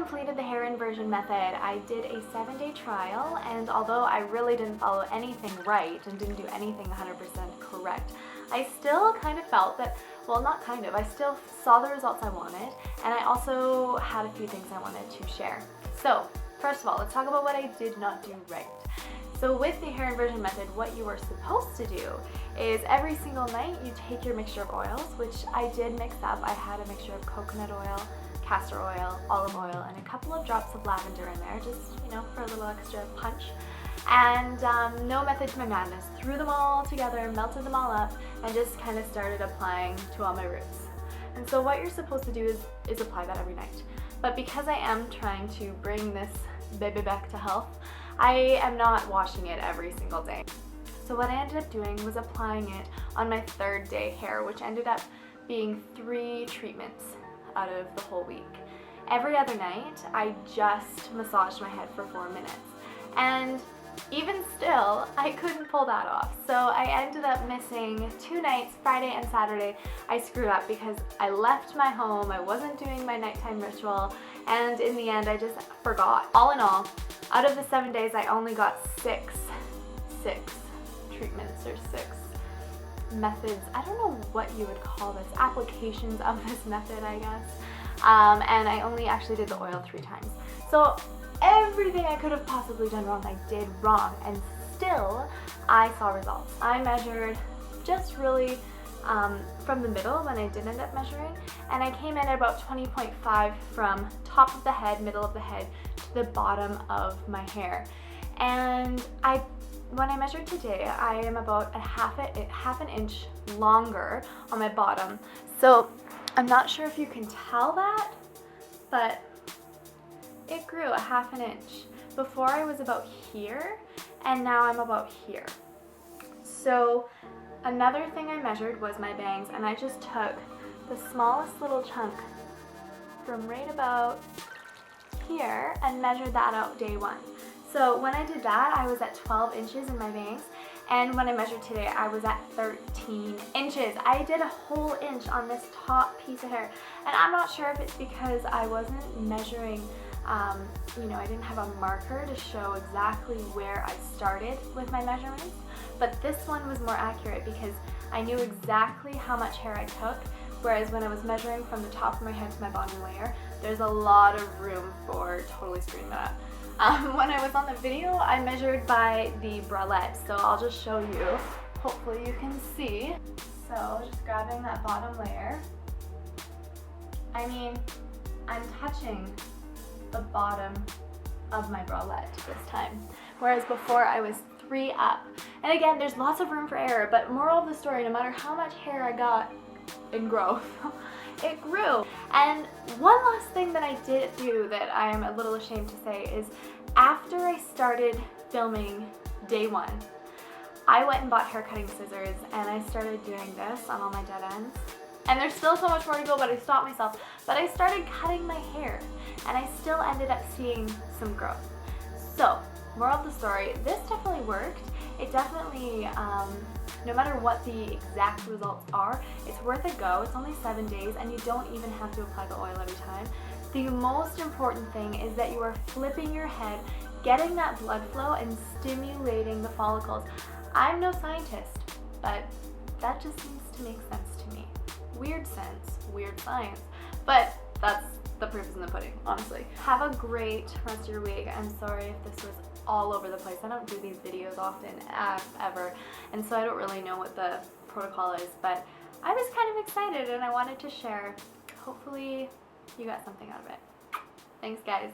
completed the hair inversion method. I did a 7-day trial, and although I really didn't follow anything right and didn't do anything 100% correct, I still kind of felt that, well, not kind of, I still saw the results I wanted, and I also had a few things I wanted to share. So, first of all, let's talk about what I did not do right. So with the hair inversion method, what you are supposed to do is every single night you take your mixture of oils, which I did mix up. I had a mixture of coconut oil, castor oil, olive oil, and a couple of drops of lavender in there, just, you know, for a little extra punch. And no method to my madness. Threw them all together, melted them all up, and just kind of started applying to all my roots. And so what you're supposed to do is apply that every night. But because I am trying to bring this baby back to health, I am not washing it every single day. So what I ended up doing was applying it on my 3rd day hair, which ended up being 3 treatments out of the whole week. Every other night, I just massaged my head for 4 minutes. And even still, I couldn't pull that off. So I ended up missing 2 nights, Friday and Saturday. I screwed up because I left my home, I wasn't doing my nighttime ritual, and in the end I just forgot. All in all, out of the 7 days, I only got 6 treatments or 6 methods. I don't know what you would call this, applications of this method, I guess. And I only actually did the oil 3 times. So everything I could have possibly done wrong, I did wrong, and still I saw results. I measured just really from the middle when I did end up measuring, and I came in at about 20.5 from top of the head, middle of the head, to the bottom of my hair. And when I measured today, I am about a half an inch longer on my bottom. So I'm not sure if you can tell that, but it grew a half an inch. Before I was about here, and now I'm about here. So another thing I measured was my bangs, and I just took the smallest little chunk from right about here and measured that out day 1. So when I did that, I was at 12 inches in my bangs, and when I measured today, I was at 13 inches. I did a whole inch on this top piece of hair, and I'm not sure if it's because I wasn't measuring, you know, I didn't have a marker to show exactly where I started with my measurements, but this one was more accurate because I knew exactly how much hair I took, whereas when I was measuring from the top of my head to my bottom layer, there's a lot of room for totally screwing that up. When I was on the video, I measured by the bralette, so I'll just show you. Hopefully you can see. So just grabbing that bottom layer. I mean, I'm touching the bottom of my bralette this time, whereas before I was 3 up. And again, there's lots of room for error, but moral of the story, no matter how much hair I got in growth, it grew. And one last thing that I did do that I am a little ashamed to say is after I started filming day 1, I went and bought hair cutting scissors and I started doing this on all my dead ends. And there's still so much more to go, but I stopped myself. But I started cutting my hair and I still ended up seeing some growth. So, moral of the story, this definitely worked. It definitely, no matter what the exact results are, it's worth a go. It's only 7 days and you don't even have to apply the oil every time. The most important thing is that you are flipping your head, getting that blood flow and stimulating the follicles. I'm no scientist, but that just seems to make sense to me. Weird sense, weird science, but that's the proof is in the pudding, honestly. Have a great rest of your week. I'm sorry if this was all over the place. I don't do these videos often, ever, and so I don't really know what the protocol is, but I was kind of excited and I wanted to share. Hopefully you got something out of it. Thanks, guys.